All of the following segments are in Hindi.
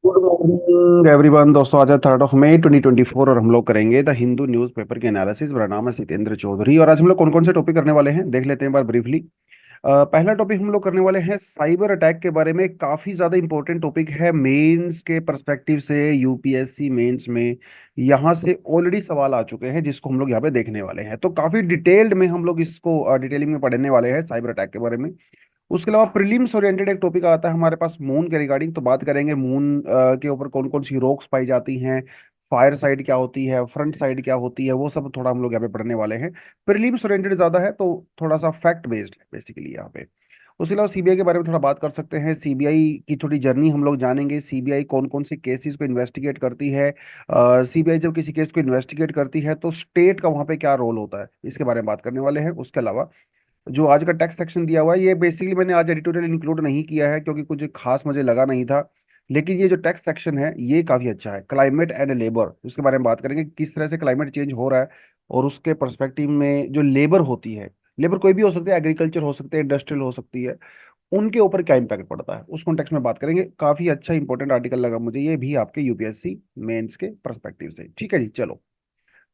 Good morning everyone. दोस्तों आज है 3 मई 2024 और हम लोग करेंगे द हिंदू न्यूज़पेपर के एनालिसिस। मेरा नाम है सितेंद्र चौधरी और आज हम लोग कौन कौन से टॉपिक करने वाले हैं देख लेते हैं एक बार ब्रीफली। पहला टॉपिक हम लोग करने वाले हैं साइबर अटैक के बारे में। काफी ज्यादा इंपॉर्टेंट टॉपिक है मेंस के पर्सपेक्टिव से। यूपीएससी मेंस में यहाँ से ऑलरेडी सवाल आ चुके हैं जिसको हम लोग यहाँ पे देखने वाले हैं, तो काफी डिटेल्ड में हम लोग इसको डिटेलिंग में पढ़ने वाले हैं साइबर अटैक के बारे में। उसके अलावा प्रीलिम्स ओरिएंटेड एक टॉपिक आता है हमारे पास मून के रिगार्डिंग, तो बात करेंगे मून के ऊपर कौन कौन सी रोक्स पाई जाती हैं, फायर साइड क्या होती है, फ्रंट साइड क्या होती है, वो सब थोड़ा हम लोग यहाँ पे पढ़ने वाले हैं। प्रीलिम्स ओरिएंटेड ज्यादा है तो थोड़ा सा फैक्ट बेस्ड है बेसिकली यहाँ पे। उसके अलावा सीबीआई के बारे में थोड़ा बात कर सकते हैं। सीबीआई की थोड़ी जर्नी हम लोग जानेंगे, सीबीआई कौन कौन से केसेस को इन्वेस्टिगेट करती है। सीबीआई जब किसी केस को इन्वेस्टिगेट करती है तो स्टेट का वहाँ पे क्या रोल होता है, इसके बारे में बात करने वाले हैं। उसके अलावा जो आज का टेक्स्ट सेक्शन दिया हुआ है ये बेसिकली मैंने आज एडिटोरियल इंक्लूड नहीं किया है क्योंकि कुछ खास मुझे लगा नहीं था, लेकिन ये जो टेक्स्ट सेक्शन है ये काफी अच्छा है। क्लाइमेट एंड लेबर, उसके बारे में बात करेंगे किस तरह से क्लाइमेट चेंज हो रहा है और उसके पर्सपेक्टिव में जो लेबर होती है, लेबर कोई भी हो सकती है, एग्रीकल्चर हो सकते हैं, इंडस्ट्रियल हो सकती है, उनके ऊपर क्या इम्पैक्ट पड़ता है उस कॉन्टेक्स्ट में बात करेंगे। काफी अच्छा इंपॉर्टेंट आर्टिकल लगा मुझे ये भी आपके यूपीएससी मेंस के पर्सपेक्टिव से। ठीक है जी, चलो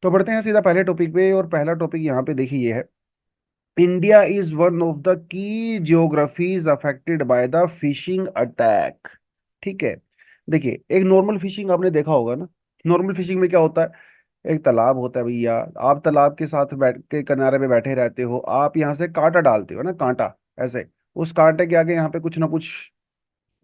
तो बढ़ते हैं सीधा पहले टॉपिक पे। और पहला टॉपिक यहाँ पे देखिए ये है, India is one of the key geographies affected by the fishing attack. ठीक है, देखिए एक नॉर्मल फिशिंग आपने देखा होगा ना। नॉर्मल फिशिंग में क्या होता है, एक तालाब होता है भैया, आप तालाब के साथ बैठ के किनारे पे बैठे रहते हो, आप यहाँ से कांटा डालते हो ना, कांटा ऐसे, उस कांटे के आगे यहाँ पे कुछ ना कुछ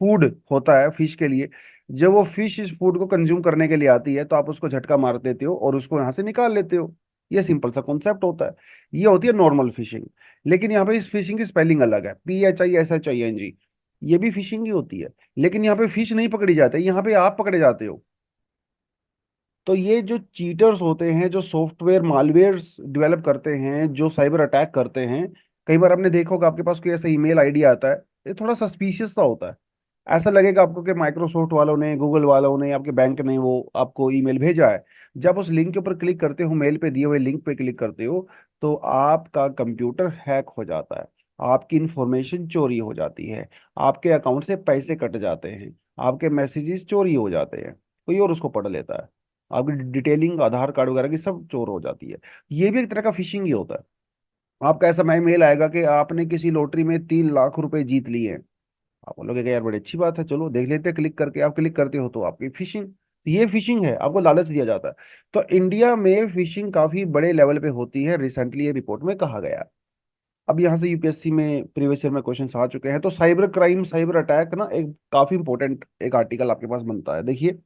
फूड होता है फिश के लिए। जब वो फिश इस फूड को कंज्यूम करने के लिए आती है तो आप उसको झटका मार देते हो और उसको यहाँ से निकाल लेते हो। ये सिंपल सा कॉन्सेप्ट होता है, ये होती है नॉर्मल फिशिंग। लेकिन यहाँ पे इस फिशिंग की स्पेलिंग अलग है, PHISHING। ये भी फिशिंग ही होती है, लेकिन यहाँ पे फिश नहीं पकड़ी जाती, यहाँ पे आप पकड़े जाते हो। तो ये जो चीटर्स होते हैं, जो सॉफ्टवेयर मालवेयर डेवलप करते हैं, जो साइबर अटैक करते हैं, कई बार आपने देखा होगा आपके पास कोई ऐसा ईमेल आईडी आता है, ये थोड़ा सस्पिशियस सा होता है। ऐसा लगेगा आपको कि माइक्रोसॉफ्ट वालों ने, गूगल वालों ने, आपके बैंक ने वो आपको ईमेल भेजा है। जब उस लिंक के ऊपर क्लिक करते हो, मेल पे दिए हुए लिंक पे क्लिक करते हो, तो आपका कंप्यूटर हैक हो जाता है, आपकी इंफॉर्मेशन चोरी हो जाती है, आपके अकाउंट से पैसे कट जाते हैं, आपके मैसेजेस चोरी हो जाते हैं, कोई और उसको पढ़ लेता है, आपकी डिटेलिंग आधार कार्ड वगैरह की सब चोर हो जाती है। ये भी एक तरह का फिशिंग ही होता है। आपका ऐसा मेल आएगा कि आपने किसी लॉटरी में 3 लाख रुपए जीत लिए हैं। आप बोलोगे कि यार बड़ी अच्छी बात है, चलो देख लेते हैं, क्लिक करके आप क्लिक करते हो तो आपकी फिशिंग। ये फिशिंग है, आपको लालच दिया जाता है। तो इंडिया में फिशिंग काफी बड़े लेवल पे होती है, रिसेंटली ये रिपोर्ट में कहा गया। अब यहाँ से यूपीएससी में प्रीवियस ईयर में क्वेश्चन आ चुके हैं, तो साइबर क्राइम साइबर अटैक ना एक काफी इंपॉर्टेंट एक आर्टिकल आपके पास बनता है। देखिए,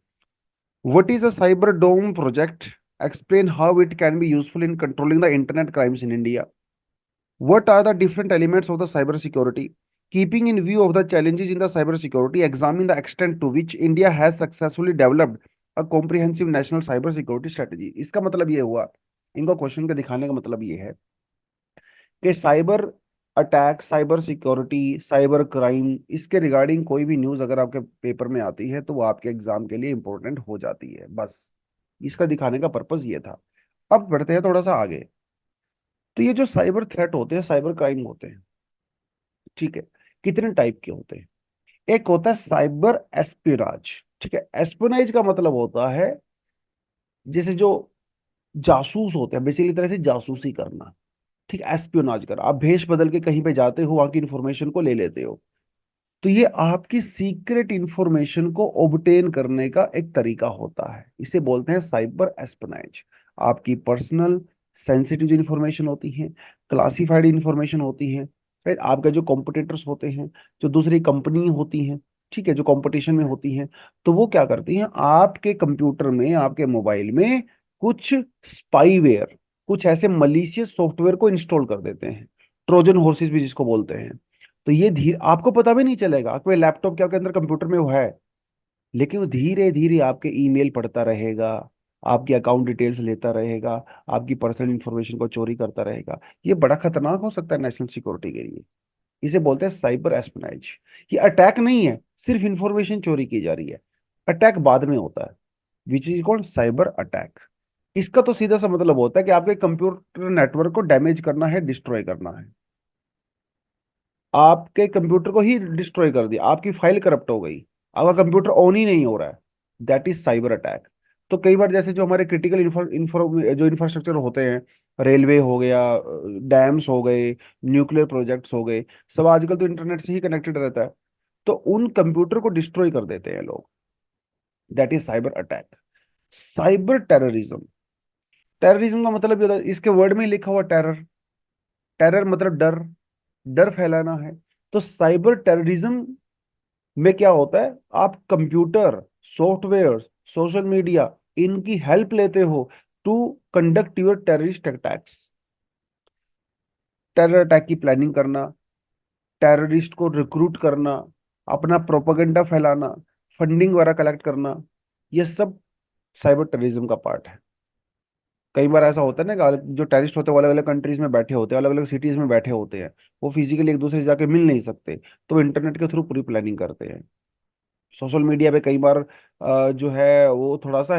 what is a cyber dome project, explain how it can be useful in controlling the internet crimes in India, what are the different elements of the cyber security, keeping in view of the challenges in the cyber security, examine the extent to which India has successfully developed a comprehensive national cyber security strategy। इसका मतलब ये हुआ, इनको क्वेश्चन के दिखाने का मतलब ये है कि cyber attack, cyber security, cyber crime, इसके रिगार्डिंग कोई भी न्यूज़ अगर आपके पेपर में आती है तो वो आपके एग्जाम के लिए इंपॉर्टेंट हो जाती है, बस इसका दिखाने का पर्पज ये था। अब बढ़ते हैं थोड़ा सा आगे। तो ये जो साइबर थ्रेट होते हैं, साइबर क्राइम होते हैं, ठीक है, कितने टाइप के होते हैं। एक होता है साइबर एस्पिराज। ठीक है, एस्पिनाइज का मतलब होता है जैसे जो जासूस होते हैं, बेसिकली तरह से जासूसी करना। ठीक है, एस्पियोनाज कर, आप भेष बदल के कहीं पे जाते हो, वहां की इंफॉर्मेशन को ले लेते हो। तो ये आपकी सीक्रेट इंफॉर्मेशन को ऑब्टेन करने का एक तरीका होता है, इसे बोलते हैं साइबर एस्पिनाइज। आपकी पर्सनल सेंसिटिव जो इंफॉर्मेशन होती है, क्लासिफाइड इंफॉर्मेशन होती है, राइट, आपके जो कॉम्पिटिटर्स होते हैं, जो दूसरी कंपनी होती हैं, ठीक है, जो कंपटीशन में होती हैं, तो वो क्या करती हैं, आपके कंप्यूटर में, आपके मोबाइल में कुछ स्पाईवेयर, कुछ ऐसे मलिशियस सॉफ्टवेयर को इंस्टॉल कर देते हैं, ट्रोजन हॉर्सेस भी जिसको बोलते हैं। तो ये धीरे आपको पता भी नहीं चलेगा, आपके लैपटॉप के आपके अंदर कंप्यूटर में वो है, लेकिन वो धीरे धीरे आपके ईमेल पढ़ता रहेगा, आपकी अकाउंट डिटेल्स लेता रहेगा, आपकी पर्सनल इंफॉर्मेशन को चोरी करता रहेगा। ये बड़ा खतरनाक हो सकता है नेशनल सिक्योरिटी के लिए। इसे बोलते हैं साइबर एस्पिनाइज। ये अटैक नहीं है, सिर्फ इंफॉर्मेशन चोरी की जा रही है, अटैक बाद में होता है, which is called cyber attack. इसका तो सीधा सा मतलब होता है कि आपके कंप्यूटर नेटवर्क को डैमेज करना है, डिस्ट्रॉय करना है, आपके कंप्यूटर को ही डिस्ट्रॉय कर दिया, आपकी फाइल करप्ट हो गई, आपका कंप्यूटर ऑन ही नहीं हो रहा है, दैट इज साइबर अटैक। तो कई बार जैसे जो हमारे क्रिटिकल जो इंफ्रास्ट्रक्चर होते हैं, रेलवे हो गया, डैम्स हो गए, न्यूक्लियर प्रोजेक्ट्स हो गए, सब आजकल तो इंटरनेट से ही कनेक्टेड रहता है। तो उन कंप्यूटर को डिस्ट्रॉय कर देते हैं लोग, that is cyber attack. Cyber terrorism, terrorism का मतलब ये होता है, इसके वर्ड में ही लिखा हुआ टेरर, टेरर मतलब डर, डर फैलाना है। तो साइबर टेररिज्म में क्या होता है, आप कंप्यूटर, सॉफ्टवेयर, सोशल मीडिया, इनकी हेल्प लेते हो to conduct your terrorist attacks. Terror attack की प्लानिंग करना, टेररिस्ट को रिक्रूट करना, अपना प्रोपेगेंडा फैलाना, फंडिंग वगैरह कलेक्ट करना, ये सब साइबर टेररिज्म का पार्ट है। कई बार ऐसा होता है ना कि जो टेररिस्ट होते हैं वो अलग अलग कंट्रीज में बैठे होते हैं, अलग अलग सिटीज में बैठे होते हैं, वो फिजिकली एक दूसरे से जाके मिल नहीं सकते, तो इंटरनेट के थ्रू पूरी प्लानिंग करते हैं। सोशल मीडिया पे कई बार जो है वो थोड़ा सा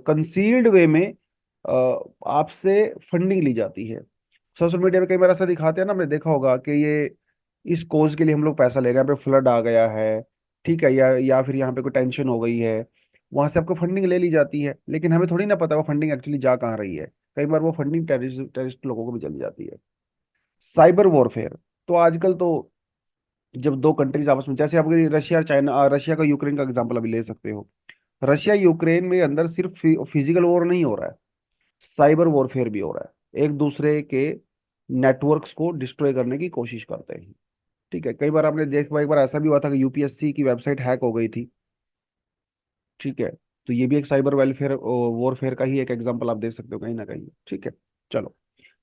कंसील्ड वे में आपसे फंडिंग ली जाती है। सोशल मीडिया पे कई बार ऐसा दिखाते हैं ना, आपने देखा होगा कि ये इस कोज के लिए हम लोग पैसा ले रहे हैं, यहाँ पे फ्लड आ गया है, ठीक है, या फिर यहाँ पे कोई टेंशन हो गई है, वहां से आपको फंडिंग ले ली जाती है, लेकिन हमें थोड़ी ना पता वो फंडिंग एक्चुअली जा कहाँ रही है। कई बार वो फंडिंग टेररिस्ट टेररिस्ट लोगों को भी चली जाती है। साइबर वॉरफेयर, तो आजकल तो जब दो कंट्रीज आपस में, जैसे आप अगर रशिया और चाइना, रशिया का यूक्रेन का एग्जांपल अभी ले सकते हो। रशिया यूक्रेन में अंदर सिर्फ फिजिकल वॉर नहीं हो रहा है, साइबर वॉरफेयर भी हो रहा है, एक दूसरे के नेटवर्क्स को डिस्ट्रॉय करने की कोशिश करते हैं। ठीक है, कई बार आपने देखा, एक बार ऐसा भी हुआ था कि यूपीएससी की वेबसाइट हैक हो गई थी। ठीक है, तो ये भी एक साइबर वेलफेयर वॉरफेयर का ही एक एग्जांपल आप दे सकते हो कहीं ना कहीं। ठीक है, चलो,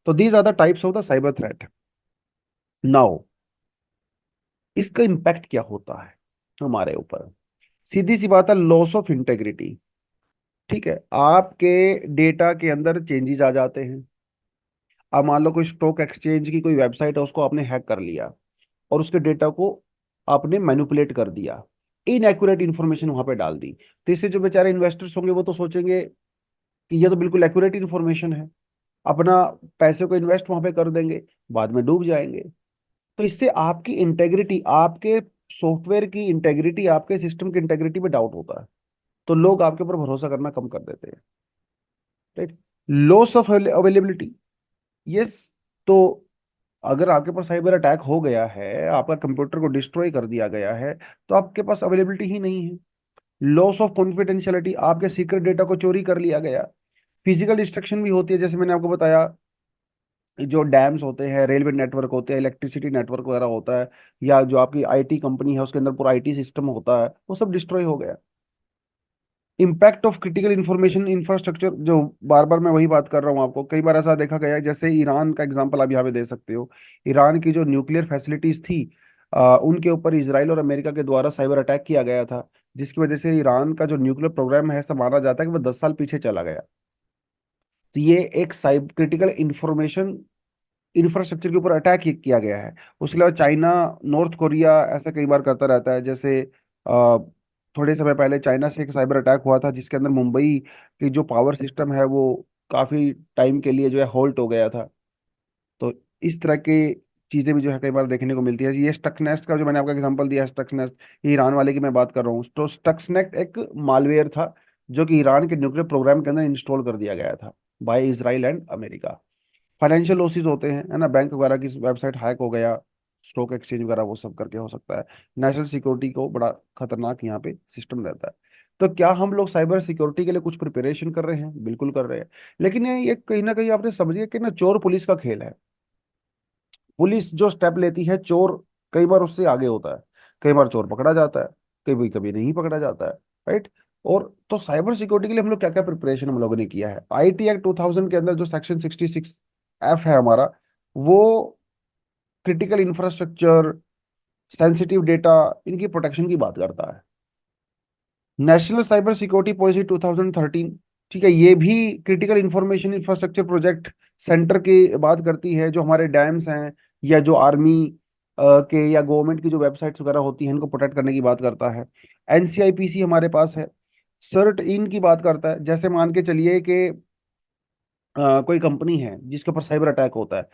तो these are the types of the cyber threat. Now इसका इम्पैक्ट क्या होता है हमारे ऊपर? सीधी सी बात है, लॉस ऑफ इंटेग्रिटी। ठीक है, आपके डेटा के अंदर चेंजेस आ जाते हैं। अब मान लो कोई स्टॉक एक्सचेंज की कोई वेबसाइट है, उसको आपने हैक कर लिया और उसके डेटा को आपने मैनिपुलेट कर दिया, इनएक्यूरेट इन्फॉर्मेशन वहां पे डाल दी, तो इससे जो बेचारे इन्वेस्टर्स होंगे वो तो सोचेंगे कि ये तो बिल्कुल एक्यूरेट इन्फॉर्मेशन है, अपना पैसे को इन्वेस्ट वहां पे कर देंगे, बाद में डूब जाएंगे। तो इससे आपकी इंटेग्रिटी, आपके सॉफ्टवेयर की इंटेग्रिटी, आपके सिस्टम की इंटेग्रिटी पे डाउट होता है, तो लोग आपके ऊपर भरोसा करना कम कर देते हैं। Right, loss of availability, yes. तो अगर आपके पास साइबर अटैक हो गया है, आपका कंप्यूटर को डिस्ट्रॉय कर दिया गया है, तो आपके पास अवेलेबिलिटी ही नहीं है। लॉस ऑफ कॉन्फिडेंशियलिटी, आपके सीक्रेट डेटा को चोरी कर लिया गया। फिजिकल डिस्ट्रक्शन भी होती है, जैसे मैंने आपको बताया, जो डैम्स होते हैं, रेलवे नेटवर्क होते हैं, इलेक्ट्रिसिटी नेटवर्क वगैरह होता है, या जो आपकी आईटी कंपनी है उसके अंदर पूरा आईटी सिस्टम होता है, वो सब डिस्ट्रॉय हो गया। Impact of critical information infrastructure, जो बार बार मैं वही बात कर रहा हूँ आपको, कई बार ऐसा देखा गया है, जैसे ईरान का एग्जांपल आप यहाँ पे दे सकते हो। ईरान की जो न्यूक्लियर फैसिलिटीज थी, उनके ऊपर इसराइल और अमेरिका के द्वारा साइबर अटैक किया गया था, जिसकी वजह से ईरान का जो न्यूक्लियर प्रोग्राम है, ऐसा माना जाता है कि वो 10 साल पीछे चला गया। तो ये एक साइबर क्रिटिकल इंफॉर्मेशन इंफ्रास्ट्रक्चर के ऊपर अटैक किया गया है। उसके अलावा चाइना, नॉर्थ कोरिया ऐसा कई बार करता रहता है। जैसे थोड़े समय पहले चाइना से एक साइबर अटैक हुआ था, जिसके अंदर मुंबई की जो पावर सिस्टम है वो काफी टाइम के लिए जो है होल्ट हो गया था। तो इस तरह की चीजें भी जो है कई बार देखने को मिलती है। ये स्टक्सनेस्ट का जो मैंने आपको एग्जांपल दिया, स्टक्सनेस्ट, ये ईरान वाले की मैं बात कर रहा हूँ। तो स्टक्सनेट एक मालवेयर था जो कि ईरान के न्यूक्लियर प्रोग्राम के अंदर इंस्टॉल कर दिया गया था by Israel and America. Financial losses होते हैं, है ना, बैंक वगैरह की वेबसाइट हैक हो गया, स्टॉक एक्सचेंज वगैरह वो सब करके हो सकता है। नेशनल सिक्योरिटी को बड़ा खतरनाक यहाँ पे सिस्टम रहता है। तो क्या हम लोग साइबर सिक्योरिटी के लिए कुछ प्रिपरेशन कर रहे हैं? बिल्कुल कर रहे हैं, लेकिन ये कहीं ना कहीं आपने समझिए कि ना, चोर पुलिस का खेल है। पुलिस जो स्टेप लेती है, चोर कई बार उससे आगे होता है, कई बार चोर पकड़ा जाता है, कभी कभी नहीं पकड़ा जाता है। राइट, और तो साइबर सिक्योरिटी के लिए हम लोग क्या क्या प्रिपरेशन हम लोगों ने किया है? आईटी एक्ट 2000 के अंदर जो सेक्शन 66F है हमारा, वो क्रिटिकल इंफ्रास्ट्रक्चर, सेंसिटिव डेटा, इनकी प्रोटेक्शन की बात करता है। नेशनल साइबर सिक्योरिटी पॉलिसी 2013, ठीक है, ये भी critical information infrastructure project centre की बात करती है, जो हमारे डैम्स हैं, या जो आर्मी के या गवर्नमेंट की जो वेबसाइट्स वगैरह होती हैं, इनको प्रोटेक्ट करने की बात करता है। एनसीआईपीसी हमारे पास है। सर्ट इन की बात करता है, जैसे मान के चलिए कि कोई कंपनी है जिसके ऊपर साइबर अटैक होता है,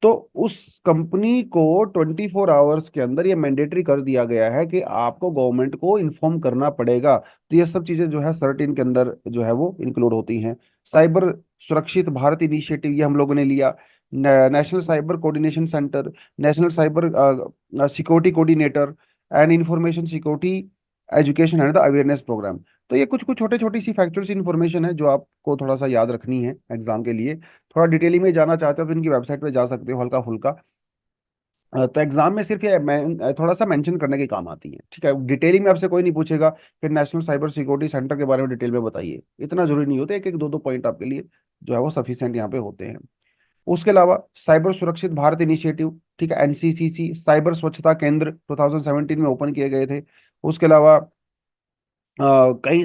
तो उस कंपनी को 24 आवर्स के अंदर ये मैंडेटरी कर दिया गया है कि आपको गवर्नमेंट को इन्फॉर्म करना पड़ेगा। तो ये सब चीजें जो है 13 के अंदर जो है वो इंक्लूड होती हैं। साइबर सुरक्षित भारत इनिशिएटिव ये हम लोगों ने लिया। National cyber coordination centre, national cyber security coordinator and information security education and the awareness programme. तो ये कुछ कुछ छोटे छोटी सी फैक्चुअल इन्फॉर्मेशन है जो आपको थोड़ा सा याद रखनी है एग्जाम के लिए। थोड़ा डिटेलिंग में जाना चाहते हो तो इनकी वेबसाइट पे जा सकते हो हल्का फुल्का। तो एग्जाम में सिर्फ ये मैं थोड़ा सा मेंशन करने के काम आती है, ठीक है। डिटेलिंग में आपसे कोई नहीं पूछेगा कि नेशनल साइबर सिक्योरिटी सेंटर के बारे में डिटेल में बताइए, इतना जरूरी नहीं होता। एक एक दो दो पॉइंट आपके लिए जो है वो सफिशिएंट यहाँ पे होते हैं। उसके अलावा साइबर सुरक्षित भारत इनिशिएटिव, ठीक है, एनसीसीसी साइबर स्वच्छता केंद्र 2017 में ओपन किए गए थे। उसके अलावा कई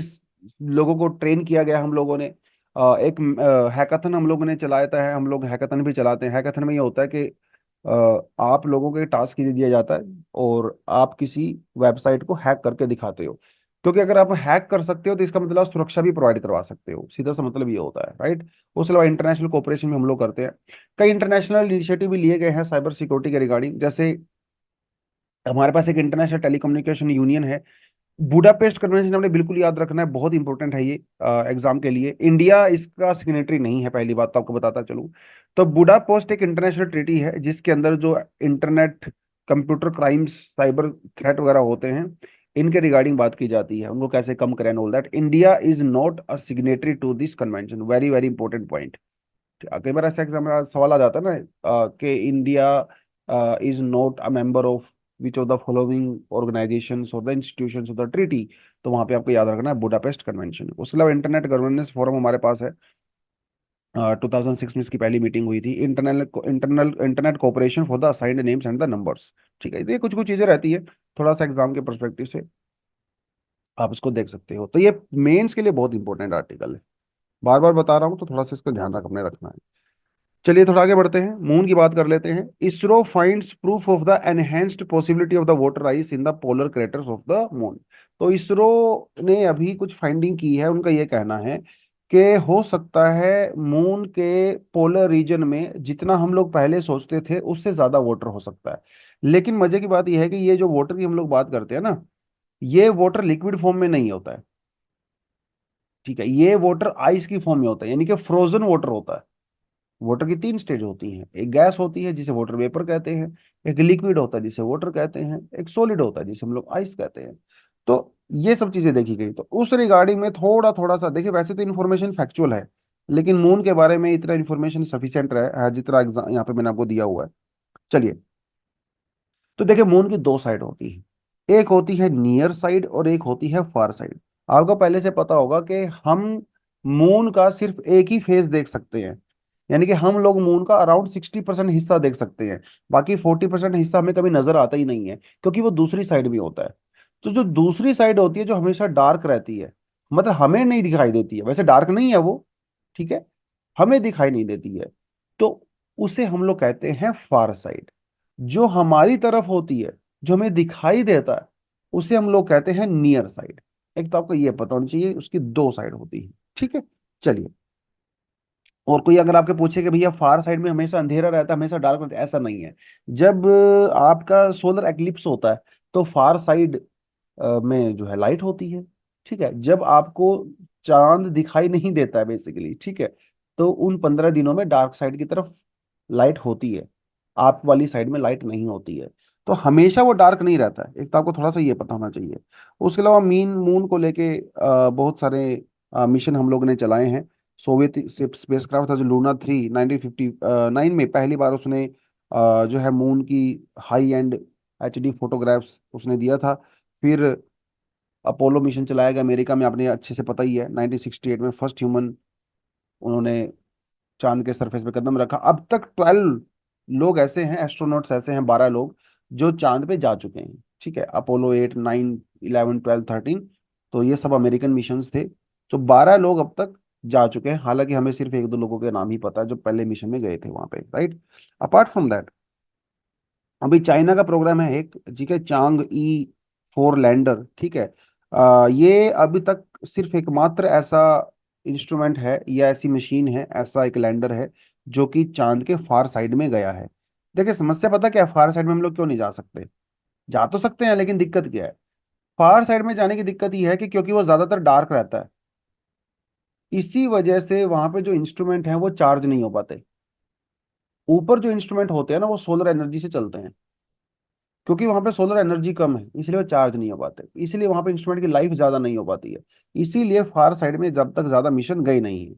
लोगों को ट्रेन किया गया हम लोगों ने। एक हैकाथन हम लोगों ने चलाया था है, हम लोग हैकाथन भी चलाते हैं। हैकाथन में ये होता है कि आप लोगों को एक टास्क दे दिया जाता है और आप किसी वेबसाइट को हैक करके दिखाते हो। क्योंकि अगर आप हैक कर सकते हो तो इसका मतलब आप सुरक्षा भी प्रोवाइड करवा सकते हो, सीधा सा मतलब ये होता है, राइट। उसके अलावा इंटरनेशनल कोऑपरेशन भी हम लोग करते हैं। कई इंटरनेशनल इनिशिएटिव भी लिए गए हैं साइबर सिक्योरिटी के रिगार्डिंग। जैसे हमारे पास एक इंटरनेशनल टेलीकम्युनिकेशन यूनियन है, बुडापेस्ट कन्वेंशन हमने बिल्कुल याद रखना है, बहुत इंपॉर्टेंट है ये एग्जाम के लिए। इंडिया इसका सिग्नेटरी नहीं है, पहली बात तो आपको बताता चलूं। तो बुडापेस्ट एक इंटरनेशनल ट्रीटी है जिसके अंदर जो internet computer crimes cyber threat वगैरह होते हैं इनके रिगार्डिंग बात की जाती है, उनको कैसे कम करें, all that. India is not a signatory to this convention, very very important point. कई बार ऐसा एग्जाम में सवाल आ जाता है ना कि India is not a member of which of the following organisations और the institutions of the treaty. तो वहां पे आपको याद रखना है बुडापेस्ट कन्वेंशन। उसके अलावा इंटरनेट गवर्नेंस फोरम हमारे पास है। 2006 में इसकी पहली मीटिंग हुई थी। Internet cooperation for the assigned names and the numbers, ठीक है। तो ये कुछ कुछ चीजें रहती है, थोड़ा सा एग्जाम के परस्पेक्टिव से आप इसको देख सकते हो। तो ये मेंस के लिए बहुत इंपॉर्टेंट आर्टिकल है, बार बार बता रहा हूँ, तो थोड़ा सा इसका ध्यान रख अपने रखना है। चलिए थोड़ा आगे बढ़ते हैं, मून की बात कर लेते हैं। ISRO finds proof of the enhanced possibility of the water ice in the polar craters of the moon. तो इसरो ने अभी कुछ फाइंडिंग की है। उनका ये कहना है कि हो सकता है मून के पोलर रीजन में जितना हम लोग पहले सोचते थे उससे ज्यादा वाटर हो सकता है। लेकिन मजे की बात यह है कि ये जो वाटर की हम लोग बात करते हैं ना, ये वाटर लिक्विड फॉर्म में नहीं होता है, ठीक है। ये वाटर आइस की फॉर्म में होता है, यानी कि फ्रोजन वाटर होता है। वाटर की तीन स्टेज होती हैं, एक गैस होती है जिसे वाटर वेपर कहते हैं, एक लिक्विड होता है जिसे वाटर कहते हैं, एक सॉलिड होता है जिसे हम लोग आइस कहते हैं। तो ये सब चीजें देखी गई। तो उस रिगार्डिंग में थोड़ा थोड़ा सा देखिए, वैसे तो इन्फॉर्मेशन फैक्चुअल है लेकिन मून के बारे में इतना इन्फॉर्मेशन सफिशिएंट है जितना एग्जाम यहाँ पे मैंने आपको दिया हुआ है। चलिए, तो देखिए मून की दो साइड होती है, एक होती है नियर साइड और एक होती है फार साइड। आपको पहले से पता होगा कि हम मून का सिर्फ एक ही फेस देख सकते हैं, यानी कि हम लोग मून का अराउंड 60% हिस्सा देख सकते हैं। बाकी 40% हिस्सा हमें कभी नजर आता ही नहीं है क्योंकि वो दूसरी साइड भी होता है। तो जो दूसरी साइड होती है जो हमेशा डार्क रहती है, मतलब हमें नहीं दिखाई देती है, वैसे डार्क नहीं है वो, ठीक है, हमें दिखाई नहीं देती है, तो उसे हम लोग कहते हैं फार साइड। जो हमारी तरफ होती है, जो हमें दिखाई देता है, उसे हम लोग कहते हैं नियर साइड। एक तो आपको ये पता होना चाहिए उसकी दो साइड होती है, ठीक है। चलिए, और कोई अगर आपके पूछे कि भैया फार साइड में हमेशा अंधेरा रहता है, हमेशा डार्क रहता है, ऐसा नहीं है। जब आपका सोलर एक्लिप्स होता है तो फार साइड में जो है लाइट होती है, ठीक है। जब आपको चांद दिखाई नहीं देता है बेसिकली, ठीक है, तो उन 15 दिनों में डार्क साइड की तरफ लाइट होती है, आप वाली साइड में लाइट नहीं होती है। तो हमेशा वो डार्क नहीं रहता है, एक तो आपको थोड़ा सा ये पता होना चाहिए। उसके अलावा मीन मून को लेके बहुत सारे मिशन हम लोग ने चलाए हैं। सोवियत स्पेसक्राफ्ट था जो लूना 3 1959 में पहली बार उसने जो है मून की हाई एंड HD फोटोग्राफ्स उसने दिया था। फिर अपोलो मिशन चलाया गया अमेरिका में, आपने अच्छे से पता ही है। 1968 में फर्स्ट ह्यूमन उन्होंने चांद के सरफेस पे कदम रखा। अब तक 12 लोग ऐसे हैं, एस्ट्रोनॉट्स ऐसे हैं, 12 लोग जो चांद पे जा चुके हैं, ठीक है। अपोलो 8, 9, 11, 12, 13, तो ये सब अमेरिकन मिशंस थे। तो 12 लोग अब तक जा चुके हैं, हालांकि हमें सिर्फ एक दो लोगों के नाम ही पता है जो पहले मिशन में गए थे वहां पे, राइट। अपार्ट फ्रॉम दैट, अभी चाइना का प्रोग्राम है एक, ठीक है, चांग E 4 लैंडर, ठीक है। ये अभी तक सिर्फ एकमात्र ऐसा इंस्ट्रूमेंट है या ऐसी मशीन है, ऐसा एक लैंडर है जो कि चांद के फार साइड में गया है। देखिए समस्या पता क्या है, फार साइड में हम लोग क्यों नहीं जा सकते? जा तो सकते हैं, लेकिन दिक्कत क्या है? फार साइड में जाने की दिक्कत ये है कि क्योंकि वो ज्यादातर डार्क रहता है, इसी वजह से वहां पे जो इंस्ट्रूमेंट हैं वो चार्ज नहीं हो पाते। ऊपर जो इंस्ट्रूमेंट होते हैं ना, वो सोलर एनर्जी से चलते हैं। क्योंकि वहां पे सोलर एनर्जी कम है, इसलिए वो चार्ज नहीं हो पाते, इसलिए वहां पे इंस्ट्रूमेंट की लाइफ ज्यादा नहीं हो पाती है। इसीलिए फार साइड में जब तक ज्यादा मिशन गए नहीं है।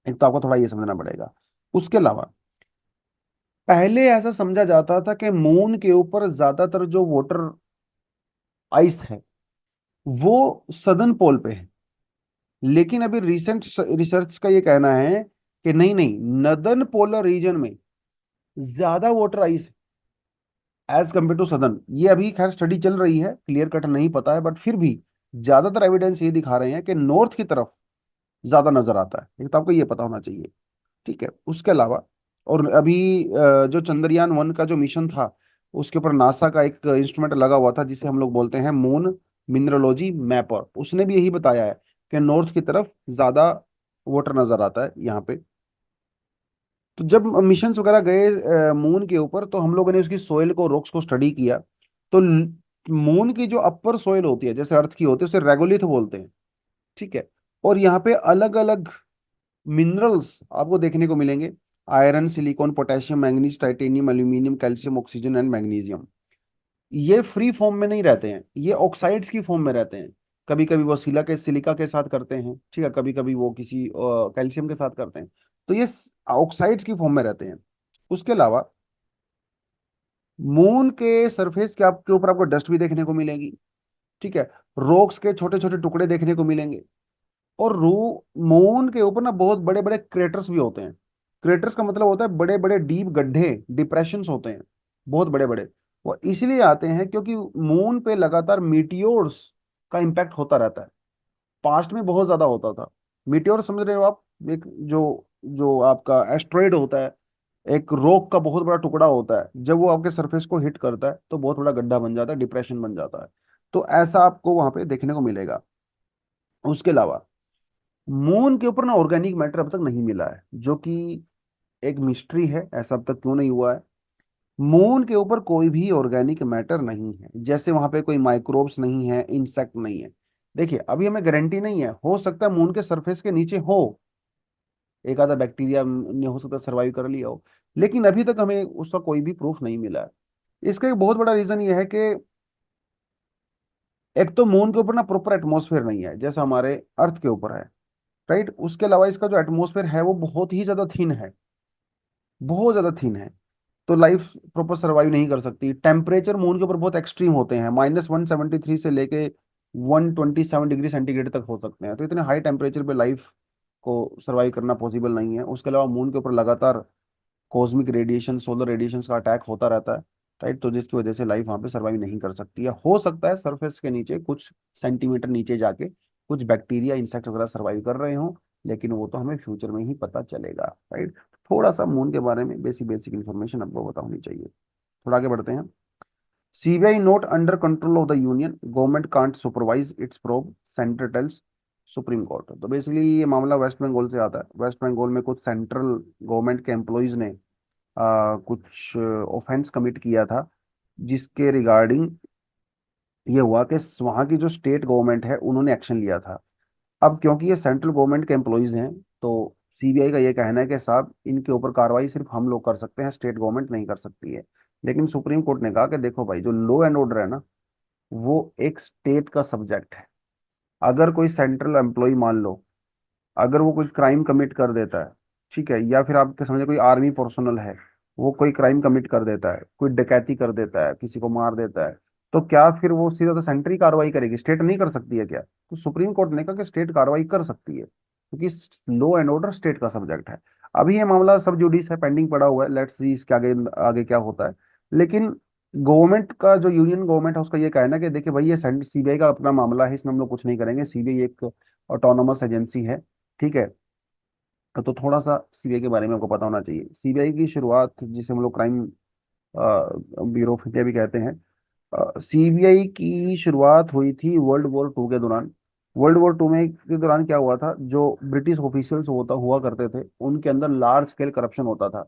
एक तो आपको थोड़ा ये समझना पड़ेगा। उसके अलावा पहले ऐसा समझा जाता था कि मून के ऊपर ज्यादातर जो वाटर आइस है वो सदर्न पोल पे है। लेकिन अभी रिसेंट रिसर्च का ये कहना है कि नहीं नहीं, नदर्न पोलर रीजन में ज्यादा water ice as compare to southern. ये अभी खैर स्टडी चल रही है, क्लियर कट नहीं पता है, बट फिर भी ज्यादातर एविडेंस ये दिखा रहे हैं कि नॉर्थ की तरफ ज्यादा नजर आता है। एक तो आपको ये पता होना चाहिए। ठीक है, उसके अलावा और अभी जो चंद्रयान 1 का जो मिशन था, उसके ऊपर नासा का एक इंस्ट्रूमेंट लगा हुआ था जिसे हम लोग बोलते हैं मून मिनरोलॉजी मैपर। उसने भी यही बताया है कि नॉर्थ की तरफ ज्यादा वाटर नजर आता है यहाँ पे। तो जब मिशन वगैरह गए मून के ऊपर, तो हम लोगों ने उसकी सोइल को, रॉक्स को स्टडी किया। तो मून की जो अपर सोइल होती है, जैसे अर्थ की होती है, उसे रेगोलिथ बोलते हैं। ठीक है। और यहाँ पे अलग अलग मिनरल्स आपको देखने को मिलेंगे। Iron, silicon, potassium, manganese, titanium, aluminium, calcium, oxygen and magnesium. ये फ्री फॉर्म में नहीं रहते हैं, ये ऑक्साइड्स की फॉर्म में रहते हैं। कभी कभी वो सिलिका के साथ करते हैं, ठीक है, कभी कभी वो किसी कैल्शियम के साथ करते हैं। तो ये ऑक्साइड्स की फॉर्म में रहते हैं। उसके अलावा मून के सरफेस के आपके ऊपर आपको डस्ट भी देखने को मिलेगी। ठीक है। रॉक्स के छोटे छोटे टुकड़े देखने को मिलेंगे। और रू मून के ऊपर ना बहुत बड़े बड़े क्रेटर्स भी होते हैं। क्रेटर्स का मतलब होता है बड़े बड़े डीप गड्ढे, डिप्रेशंस होते हैं, बहुत बड़े बड़े। वो इसलिए आते हैं क्योंकि मून पे लगातार मीटियोर्स का इम्पैक्ट होता रहता है। पास्ट में बहुत ज्यादा होता था। मीटियोर समझ रहे हो आप? एक जो जो आपका एस्ट्रॉइड होता है, एक रॉक का बहुत बड़ा टुकड़ा होता है, जब वो आपके सरफेस को हिट करता है तो बहुत बड़ा गड्ढा बन जाता है, डिप्रेशन बन जाता है। तो ऐसा आपको वहां पे देखने को मिलेगा। उसके अलावा मून के ऊपर ना ऑर्गेनिक मैटर अब तक नहीं मिला है, जो कि एक मिस्ट्री है, ऐसा अब तक क्यों नहीं हुआ है। मून के ऊपर कोई भी ऑर्गेनिक मैटर नहीं है, जैसे वहां पे कोई माइक्रोब्स नहीं है, इंसेक्ट नहीं है। देखिए अभी हमें गारंटी नहीं है, हो सकता है मून के सरफेस के नीचे हो एक आधा बैक्टीरिया ने हो सकता है सर्वाइव कर लिया हो। लेकिन अभी तक हमें उसका कोई भी प्रूफ नहीं मिला है। इसका एक बहुत बड़ा रीजन ये है कि एक तो मून के ऊपर ना प्रॉपर एटमॉस्फेयर नहीं है, जैसा हमारे अर्थ के ऊपर है। राइट। उसके अलावा इसका जो एटमॉस्फेयर है वो बहुत ही ज्यादा थिन है, बहुत ज्यादा थिन है। तो लाइफ प्रॉपर सर्वाइव नहीं कर सकती। टेम्परेचर मून के ऊपर बहुत एक्सट्रीम होते हैं, -173 से लेके 127 डिग्री सेंटीग्रेड तक हो सकते हैं। तो इतने हाई टेम्परेचर पे लाइफ को सर्वाइव करना पॉसिबल नहीं है। उसके अलावा मून के ऊपर लगातार कॉस्मिक रेडिएशन, सोलर रेडिएशन का अटैक होता रहता है। राइट। तो जिसकी वजह से लाइफ वहां पे सर्वाइव नहीं कर सकती है। हो सकता है सरफेस के नीचे कुछ सेंटीमीटर नीचे जाके कुछ बैक्टीरिया, इंसेक्ट वगैरह सर्वाइव कर रहे हों, लेकिन वो तो हमें फ्यूचर में ही पता चलेगा। राइट। थोड़ा सा मून के बारे में बेसिक बेसिक इन्फॉर्मेशन आपको पता होनी चाहिए। थोड़ा आगे बढ़ते हैं। CBI not under control of the union, government can't supervise its probe, centre tells supreme court. तो बेसिकली ये मामला वेस्ट बंगाल से आता है। वेस्ट बंगाल में कुछ सेंट्रल गवर्नमेंट के एम्प्लॉयज ने कुछ ऑफेंस कमिट किया था, जिसके रिगार्डिंग ये हुआ कि वहाँ की जो स्टेट गवर्नमेंट है उन्होंने एक्शन लिया था। अब क्योंकि ये सेंट्रल गवर्नमेंट के एम्प्लॉयज हैं, तो सीबीआई का ये कहना है कि साहब इनके ऊपर कार्रवाई सिर्फ हम लोग कर सकते हैं, स्टेट गवर्नमेंट नहीं कर सकती है। लेकिन सुप्रीम कोर्ट ने कहा कि देखो भाई, जो लॉ एंड ऑर्डर है ना, वो एक स्टेट का सब्जेक्ट है। अगर कोई सेंट्रल एम्प्लॉय मान लो, अगर वो कोई क्राइम कमिट कर देता है, ठीक है, या फिर आपके समझे कोई आर्मी पर्सनल है, वो कोई क्राइम कमिट कर देता है, कोई डकैती कर देता है, किसी को मार देता है, तो क्या फिर वो सीधा तो सेंट्री कार्रवाई करेगी, स्टेट नहीं कर सकती है क्या? तो सुप्रीम कोर्ट ने कहा कि स्टेट कार्रवाई कर सकती है, क्योंकि लॉ एंड ऑर्डर स्टेट का सब्जेक्ट है। अभी ये मामला सब जुडिस है, पेंडिंग पड़ा हुआ है। लेट्स सी इसके आगे आगे क्या होता है। लेकिन गवर्नमेंट का जो यूनियन गवर्नमेंट है उसका ये कहना है कि देखिए भाई, ये सीबीआई का अपना मामला है, इसमें हम लोग कुछ नहीं करेंगे। सीबीआई एक ऑटोनोमस एजेंसी है। ठीक है। तो थोड़ा सा सीबीआई के बारे में आपको पता होना चाहिए। सीबीआई की शुरुआत, जिसे हम लोग क्राइम ब्यूरो ऑफ इंडिया भी कहते हैं, सीबीआई की शुरुआत हुई थी वर्ल्ड वॉर 2 के दौरान। वर्ल्ड वॉर 2 में के दौरान क्या हुआ था, जो ब्रिटिश ऑफिशियल्स होता हुआ करते थे, उनके अंदर लार्ज स्केल करप्शन होता था।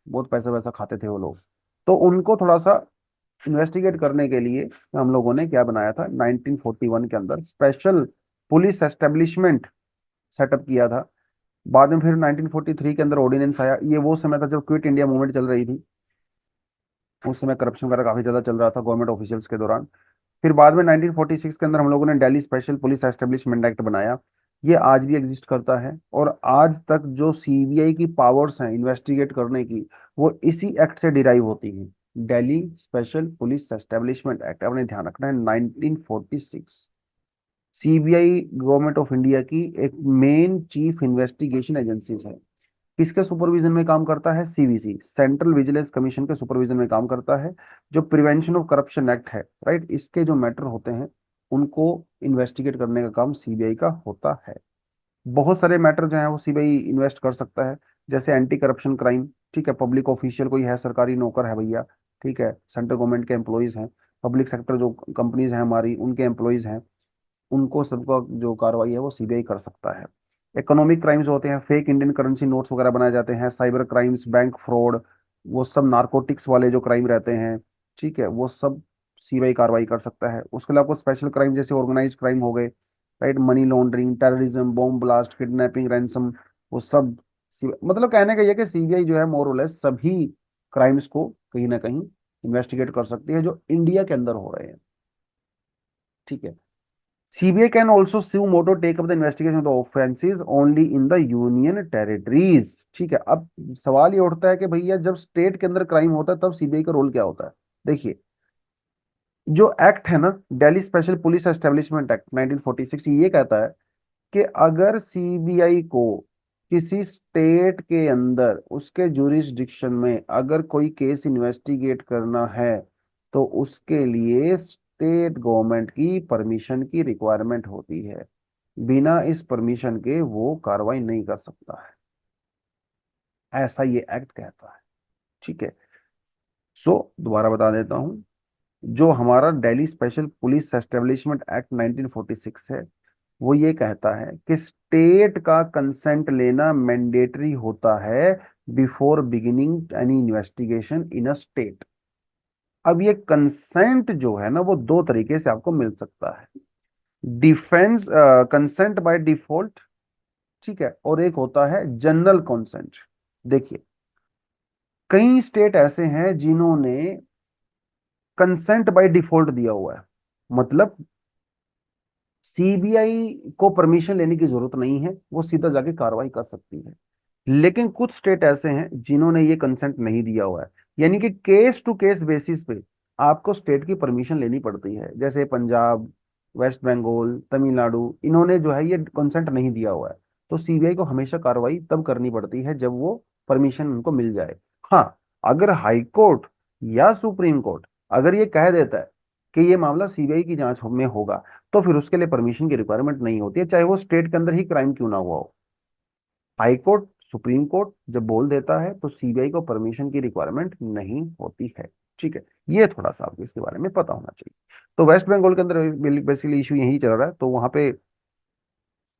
बहुत पैसा वैसा खाते थे वो लोग। तो उनको थोड़ा सा इन्वेस्टिगेट करने के लिए हम लोगों ने क्या बनाया था, 1941 के अंदर स्पेशल पुलिस एस्टेब्लिशमेंट सेटअप किया था। बाद में फिर 1943 के अंदर ऑर्डिनेंस आया। ये वो समय था जब क्विट इंडिया मूवमेंट चल रही थी। उस समय करप्शन वगैरह काफी ज्यादा चल रहा था गवर्नमेंट ऑफिशियल्स के दौरान। फिर बाद में 1946 के अंदर हम लोगों ने Delhi special police establishment act बनाया। ये आज भी एग्जिस्ट करता है, और आज तक जो सीबीआई की पावर्स हैं इन्वेस्टिगेट करने की, वो इसी एक्ट से डिराइव होती हैं। Delhi special police establishment act, आपने ध्यान रखना है, 1946। सीबीआई गवर्नमेंट ऑफ इंडिया की एक मेन चीफ इन्वेस्टिगेशन एजेंसी है। किसके सुपरविजन में काम करता है? सीवीसी, सेंट्रल विजिलेंस कमीशन के सुपरविजन में काम करता है। जो प्रिवेंशन ऑफ करप्शन एक्ट है, राइट, इसके जो मैटर होते हैं उनको इन्वेस्टिगेट करने का काम सीबीआई का होता है। बहुत सारे मैटर जो है वो सीबीआई इन्वेस्ट कर सकता है, जैसे एंटी करप्शन क्राइम, ठीक है, पब्लिक ऑफिशियल कोई है, सरकारी नौकर है भैया, ठीक है, सेंट्रल गवर्नमेंट के एम्प्लॉयज हैं, पब्लिक सेक्टर जो कंपनीज हैं हमारी, उनके एम्प्लॉयज हैं, उनको सबका जो कार्रवाई है वो सीबीआई कर सकता है। इकोनॉमिक क्राइम्स होते हैं, फेक इंडियन करेंसी नोट्स वगैरह बनाए जाते हैं, साइबर क्राइम्स, बैंक फ्रॉड, वो सब नारकोटिक्स वाले जो क्राइम रहते हैं, ठीक है, वो सब सीबीआई कार्रवाई कर सकता है। उसके अलावा कुछ स्पेशल क्राइम जैसे ऑर्गेनाइज क्राइम हो गए, right, money laundering, terrorism, bomb blast, kidnapping, ransom, वो सब मतलब कहने का ये कि सीबीआई जो है मोर और लेस सभी क्राइम्स को कहीं ना कहीं इन्वेस्टिगेट कर सकती है जो इंडिया के अंदर हो रहे हैं, ठीक है। CBI can also sue moto take up the investigation of the offenses only in the union territories। ठीक है, अब सवाल ये उठता है कि भैया जब स्टेट के अंदर क्राइम होता है तब सीबीआई का रोल क्या होता है? देखिए, जो एक्ट है ना, Delhi special police establishment act 1946, ये कहता है कि अगर सीबीआई को किसी स्टेट के अंदर उसके जुरिस्डिक्शन में अगर कोई केस इन्वेस्टिगेट करना है, तो उसके लिए स्टेट गवर्नमेंट की परमिशन की रिक्वायरमेंट होती है। बिना इस परमिशन के वो कार्रवाई नहीं कर सकता है, ऐसा ये एक्ट कहता है, ठीक है। सो दोबारा बता देता हूं, जो हमारा Delhi special police establishment act 1946 है, वो ये कहता है कि स्टेट का कंसेंट लेना मैंडेटरी होता है before beginning any investigation in a state. अब ये कंसेंट जो है ना वो दो तरीके से आपको मिल सकता है, डिफेंस कंसेंट बाय डिफॉल्ट, ठीक है, और एक होता है जनरल कंसेंट। देखिए, कई स्टेट ऐसे हैं जिन्होंने कंसेंट बाय डिफॉल्ट दिया हुआ है, मतलब सीबीआई को परमिशन लेने की जरूरत नहीं है, वो सीधा जाके कार्रवाई कर सकती है। लेकिन कुछ स्टेट ऐसे हैं जिन्होंने ये कंसेंट नहीं दिया हुआ है, यानी कि केस टू केस बेसिस पे आपको स्टेट की परमिशन लेनी पड़ती है। जैसे पंजाब, वेस्ट बंगाल, तमिलनाडु, इन्होंने जो है ये कंसेंट नहीं दिया हुआ है, तो सीबीआई को हमेशा कार्रवाई तब करनी पड़ती है जब वो परमिशन उनको मिल जाए। हाँ, अगर हाई कोर्ट या सुप्रीम कोर्ट अगर ये कह देता है कि ये मामला सीबीआई की जांच में होगा, तो फिर उसके लिए परमिशन की रिक्वायरमेंट नहीं होती है, चाहे वो स्टेट के अंदर ही क्राइम क्यों ना हुआ हो। हाई कोर्ट, सुप्रीम कोर्ट जब बोल देता है तो सीबीआई को परमिशन की रिक्वायरमेंट नहीं होती है, ठीक है। ये थोड़ा सा आपको इसके बारे में पता होना चाहिए। तो वेस्ट बंगाल के अंदर बेसिकली इशू यही चल रहा है, तो वहां पे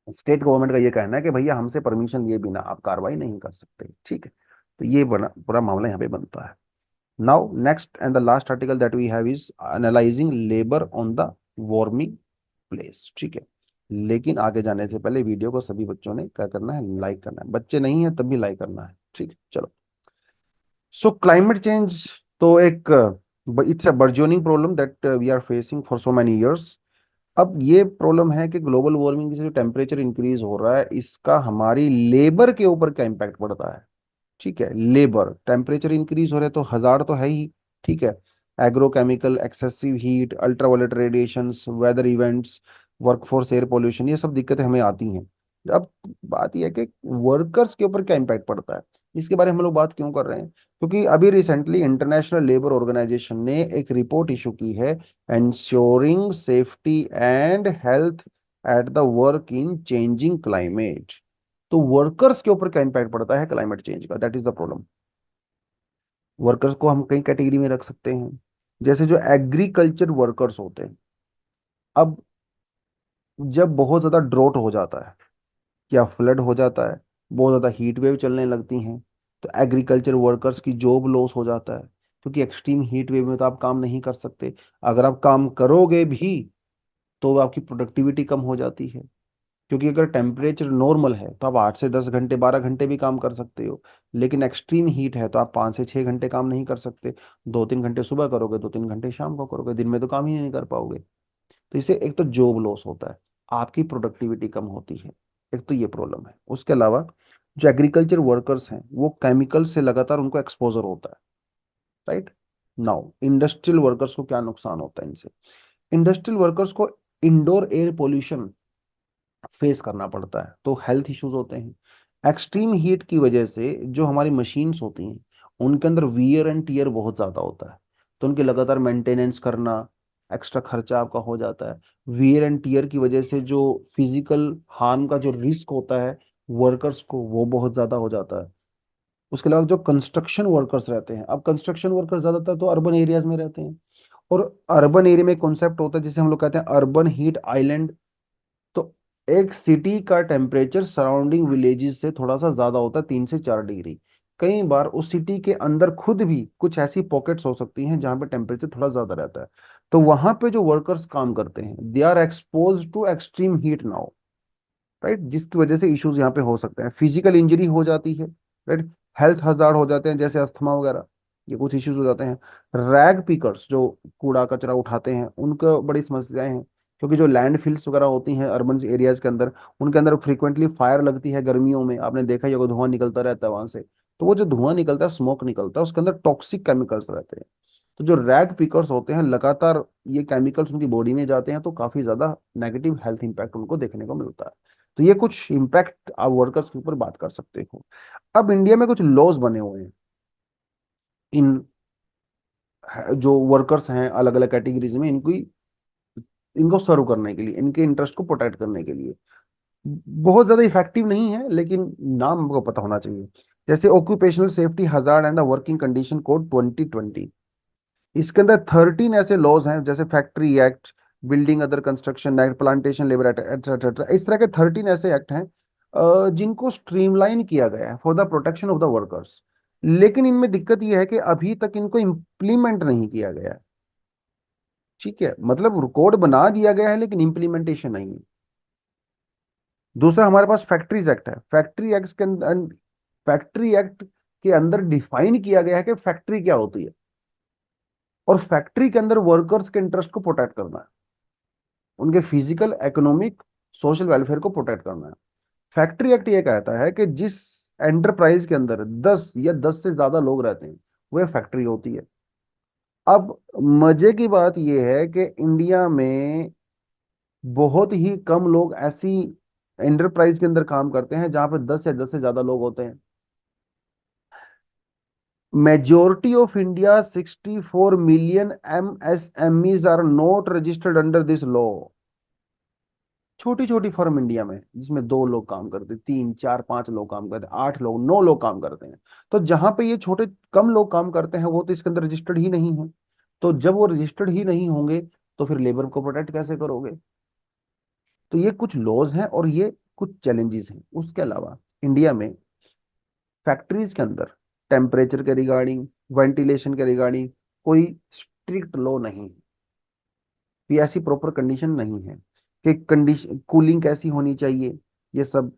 स्टेट गवर्नमेंट का ये कहना है कि भैया हमसे परमिशन लिए बिना आप कार्रवाई नहीं कर सकते, ठीक है। तो ये बड़ा पूरा मामला यहाँ पे बनता है। Now next and the last article that we have is analysing labour on the warming place, ठीक है। लेकिन आगे जाने से पहले वीडियो को सभी बच्चों ने क्या करना है? लाइक करना है। बच्चे नहीं है तब भी लाइक करना है, ठीक है, चलो। सो क्लाइमेट चेंज तो एक it's a burgeoning problem that we are facing for so many years. अब ये प्रॉब्लम है कि ग्लोबल वार्मिंग से जो टेम्परेचर इंक्रीज हो रहा है, इसका हमारी लेबर के ऊपर क्या इम्पैक्ट पड़ता है, ठीक है। लेबर, टेम्परेचर इंक्रीज हो रहा है तो हजार तो है ही, ठीक है। Agrochemical, excessive heat, ultraviolet radiations, weather events, workforce, air pollution, ये सब दिक्कतें हमें आती हैं। अब बात यह है कि वर्कर्स के ऊपर क्या इम्पैक्ट पड़ता है, इसके बारे में हम लोग बात क्यों कर रहे हैं? क्योंकि अभी रिसेंटली इंटरनेशनल लेबर ऑर्गेनाइजेशन ने एक रिपोर्ट इशू की है, ensuring safety and health at the work in changing climate। तो वर्कर्स के ऊपर क्या इंपैक्ट पड़ता है क्लाइमेट चेंज का, that is the problem. Workers को हम कई कैटेगरी में रख सकते हैं, जैसे जो एग्रीकल्चर वर्कर्स होते हैं। अब जब बहुत ज्यादा ड्रोट हो जाता है या फ्लड हो जाता है, बहुत ज्यादा हीट वेव चलने लगती हैं, तो एग्रीकल्चर वर्कर्स की जॉब लॉस हो जाता है, क्योंकि एक्सट्रीम हीट वेव में तो आप काम नहीं कर सकते। अगर आप काम करोगे भी तो आपकी प्रोडक्टिविटी कम हो जाती है, क्योंकि अगर टेम्परेचर नॉर्मल है तो आप 8 से 10 घंटे 12 घंटे भी काम कर सकते हो, लेकिन एक्सट्रीम हीट है तो आप 5 से 6 घंटे काम नहीं कर सकते। 2-3 घंटे सुबह करोगे, 2-3 घंटे शाम को करोगे, दिन में तो काम ही नहीं कर पाओगे। तो इससे एक तो जॉब लॉस होता है, आपकी प्रोडक्टिविटी कम होती है, एक तो ये प्रॉब्लम है। उसके अलावा जो एग्रीकल्चर वर्कर्स हैं वो केमिकल से लगातार उनको एक्सपोजर होता है, राइट। नाउ इंडस्ट्रियल वर्कर्स को क्या नुकसान होता है इनसे? इंडस्ट्रियल वर्कर्स को इंडोर एयर पोल्यूशन फेस करना पड़ता है, तो हेल्थ इश्यूज होते हैं। एक्सट्रीम हीट की वजह से जो हमारी मशीन्स होती हैं उनके अंदर वियर एंड टीयर बहुत ज़्यादा होता है, तो उनके लगातार मेंटेनेंस करना एक्स्ट्रा खर्चा आपका हो जाता है। वियर एंड टीयर की वजह से जो फिजिकल हार्म का जो रिस्क होता है वर्कर्स को, वो बहुत ज़्यादा हो जाता है। उसके अलावा जो कंस्ट्रक्शन वर्कर्स रहते हैं, अब कंस्ट्रक्शन वर्कर्स ज़्यादातर तो अर्बन एरियाज में रहते हैं, और अर्बन एरिया में कॉन्सेप्ट होता है जिसे हम लोग कहते हैं अर्बन हीट आइलैंड। तो एक सिटी का टेम्परेचर सराउंडिंग विलेजेस से थोड़ा सा ज्यादा होता है, 3 से 4 डिग्री। कई बार उस सिटी के अंदर खुद भी कुछ ऐसी पॉकेट्स हो सकती हैं जहां पे टेम्परेचर थोड़ा ज्यादा रहता है। तो वहां पे जो वर्कर्स काम करते हैं they are expose to extreme heat now, right, जिसकी वजह से इश्यूज यहाँ पे हो सकते हैं, फिजिकल इंजरी हो जाती है, राइट। हेल्थ हजार्ड हो जाते हैं जैसे अस्थमा वगैरह, ये कुछ इश्यूज हो जाते हैं। रैग पिकर्स जो कूड़ा कचरा उठाते हैं उनको बड़ी समस्याएं हैं, क्योंकि जो लैंडफिल्स वगैरह होती हैं अर्बन एरियाज के अंदर, उनके अंदर फ्रीक्वेंटली फायर लगती है गर्मियों में, आपने देखा ही होगा धुआं निकलता रहता है वहां से। तो वो जो धुआं निकलता है, स्मोक निकलता है, उसके अंदर टॉक्सिक केमिकल्स रहते हैं। तो जो रैग पिकर्स होते हैं लगातार ये केमिकल्स उनकी बॉडी में जाते हैं, तो काफी ज्यादा नेगेटिव हेल्थ इंपैक्ट उनको देखने को मिलता है। तो ये कुछ इम्पैक्ट आप वर्कर्स के ऊपर बात कर सकते हो। अब इंडिया में कुछ लॉज बने हुए हैं इन जो वर्कर्स हैं अलग अलग कैटेगरीज में, इनको इनको सर्व करने के लिए, इनके इंटरेस्ट को प्रोटेक्ट करने के लिए। बहुत ज्यादा इफेक्टिव नहीं है, लेकिन नाम हमको पता होना चाहिए। जैसे occupational safety hazard and the working condition code 2020, इसके अंदर 13 ऐसे लॉज हैं, जैसे factory act, building other construction act, plantation labour act, etcetera. इस तरह के 13 ऐसे एक्ट हैं जिनको स्ट्रीमलाइन किया गया है for the protection of the workers. लेकिन इनमें दिक्कत यह है कि अभी तक इनको इम्प्लीमेंट नहीं किया गया है। ठीक है, मतलब कोड बना दिया गया है लेकिन इम्प्लीमेंटेशन नहीं है। दूसरा हमारे पास फैक्ट्रीज एक्ट है। फैक्ट्री एक्ट के अंदर डिफाइन किया गया है कि फैक्ट्री क्या होती है, और फैक्ट्री के अंदर वर्कर्स के इंटरेस्ट को प्रोटेक्ट करना है, उनके फिजिकल, इकोनॉमिक, सोशल वेलफेयर को प्रोटेक्ट करना है। फैक्ट्री एक्ट ये कहता है कि जिस एंटरप्राइज के अंदर 10 या 10 से ज्यादा लोग रहते हैं वह फैक्ट्री होती है। अब मजे की बात यह है कि इंडिया में बहुत ही कम लोग ऐसी एंटरप्राइज के अंदर काम करते हैं जहां पर 10 या 10 से ज्यादा लोग होते हैं। Majority of India 64 million MSMEs are not registered under this law. छोटी छोटी फर्म इंडिया में जिसमें 2 लोग काम करते हैं, 3 4 5 लोग काम करते हैं, 8 लोग 9 लोग काम करते हैं। तो जहां पे ये छोटे कम लोग काम करते हैं वो तो इसके अंदर रजिस्टर्ड ही नहीं है। तो जब वो रजिस्टर्ड ही नहीं होंगे तो फिर लेबर को प्रोटेक्ट कैसे करोगे? तो ये कुछ लॉज हैं और ये कुछ चैलेंजेस हैं। उसके अलावा इंडिया में फैक्ट्रीज के अंदर टेम्परेचर के रिगार्डिंग, वेंटिलेशन के रिगार्डिंग कोई स्ट्रिक्ट लॉ नहीं है, कि ऐसी प्रॉपर कंडीशन नहीं है कि कंडीशन कूलिंग कैसी होनी चाहिए। ये सब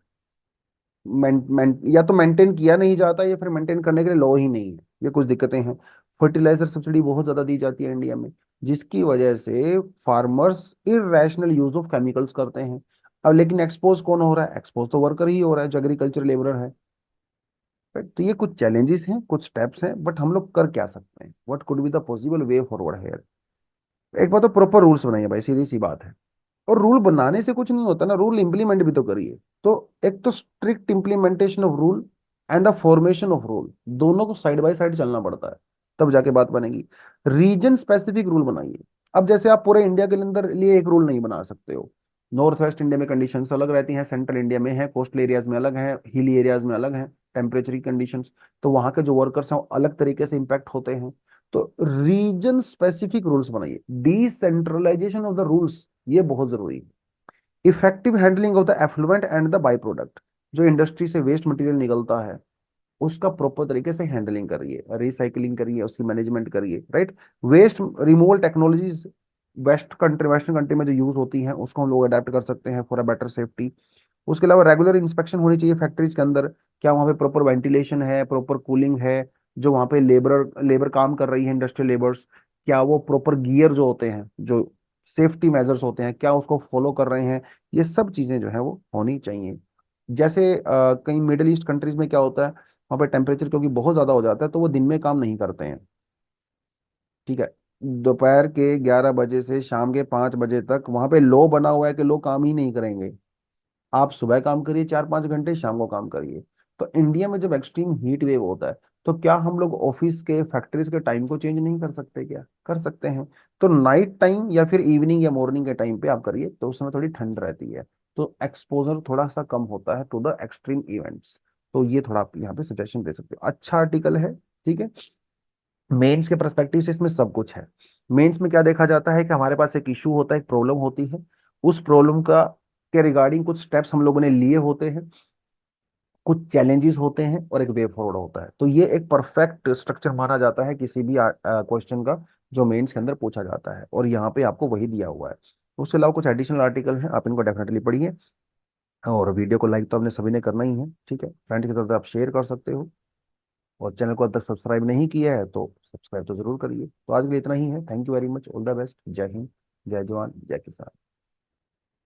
या तो मेंटेन किया नहीं जाता या फिर मेंटेन करने के लिए लॉ ही नहीं है। ये कुछ दिक्कतें हैं। फर्टिलाइजर सब्सिडी बहुत ज्यादा दी जाती है इंडिया में, जिसकी वजह से farmers irrational use of chemicals करते हैं। अब लेकिन एक्सपोज कौन हो रहा है? एक्सपोज तो वर्कर ही हो रहा है जो एग्रीकल्चर लेबरर है। Right? तो ये कुछ चैलेंजेस हैं, कुछ स्टेप्स हैं, बट हम लोग कर क्या सकते हैं? What could be the possible way forward here? एक बात तो प्रॉपर रूल्स बनाइए भाई, सीधी सी बात है। और रूल बनाने से कुछ नहीं होता ना, रूल इंप्लीमेंट भी तो करिए। तो एक तो strict implementation of rule and the formation of rule, दोनों को साइड बाय साइड चलना पड़ता है, तब जाके बात बनेगी। रीजन स्पेसिफिक रूल बनाइए। अब जैसे आप पूरे इंडिया के अंदर लिए एक रूल नहीं बना सकते हो। नॉर्थ वेस्ट इंडिया में कंडीशंस अलग रहती हैं, सेंट्रल इंडिया में है, कोस्टल एरियाज में अलग है, हिली एरियाज में अलग है टेम्परेचर की कंडीशंस। तो वहां के जो वर्कर्स हैं वो अलग तरीके से इम्पैक्ट होते हैं। तो रीजन स्पेसिफिक रूल्स बनाइए, डिसेंट्रलाइजेशन ऑफ द रूल्स, ये बहुत जरूरी है। Effective handling of the effluent and the by product, जो इंडस्ट्री से वेस्ट मटेरियल निकलता है, उसका प्रॉपर तरीके से हैंडलिंग करिए, रिसाइकलिंग करिए, उसकी मैनेजमेंट करिए, right. Waste removal technologies western country में जो यूज होती हैं उसको हम लोग अडेप्ट कर सकते हैं फॉर अ बेटर सेफ्टी। उसके अलावा रेगुलर इंस्पेक्शन होनी चाहिए फैक्ट्रीज के अंदर, क्या वहाँ पे प्रॉपर वेंटिलेशन है, प्रॉपर कूलिंग है, जो वहाँ पे लेबर लेबर काम कर रही है, इंडस्ट्रियल लेबर्स, क्या वो प्रॉपर गियर जो होते हैं, जो सेफ्टी मेजर्स होते हैं, क्या उसको फॉलो कर रहे हैं। ये सब चीजें जो है वो होनी चाहिए। जैसे कई मिडिल ईस्ट कंट्रीज में क्या होता है, वहाँ पे टेम्परेचर क्योंकि बहुत ज्यादा हो जाता है तो वो दिन में काम नहीं करते हैं, ठीक है। दोपहर के 11 बजे से शाम के 5 बजे तक वहां पे लो बना हुआ है कि लोग काम ही नहीं करेंगे। आप सुबह काम करिए 4-5 घंटे, शाम को काम करिए। तो इंडिया में जब एक्सट्रीम हीट वेव होता है तो क्या हम लोग ऑफिस के फैक्ट्रीज के टाइम को चेंज नहीं कर सकते? क्या कर सकते हैं। तो नाइट टाइम या फिर इवनिंग या मॉर्निंग के टाइम पे आप करिए, तो उस समय थोड़ी ठंड रहती है, तो एक्सपोजर थोड़ा सा कम होता है टू द एक्सट्रीम इवेंट्स। तो ये थोड़ा आप यहाँ पे सजेशन दे सकते हो। अच्छा आर्टिकल है, ठीक है। मेंस के पर्सपेक्टिव से इसमें सब कुछ है। मेंस में क्या देखा जाता है कि हमारे पास एक इशू होता है, एक प्रॉब्लम होती है, उस प्रॉब्लम का के रिगार्डिंग कुछ स्टेप्स हम लोगों ने लिए होते हैं, कुछ चैलेंजेस होते हैं और एक वे फॉरवर्ड होता है। तो ये एक परफेक्ट स्ट्रक्चर माना जाता है किसी भी क्वेश्चन का जो मेंस के अंदर पूछा जाता है, और यहाँ पे आपको वही दिया हुआ है। उसके अलावा कुछ एडिशनल आर्टिकल हैं, आप इनको डेफिनेटली पढ़िए। और वीडियो को लाइक तो आपने सभी ने करना ही है, ठीक है। फ्रेंड की तरफ से आप शेयर कर सकते हो, और चैनल को अब तक सब्सक्राइब नहीं किया है तो सब्सक्राइब तो जरूर करिए। तो आज के लिए इतना ही है। Thank you very much, all the best, जय हिंद, जय जवान, जय किसान।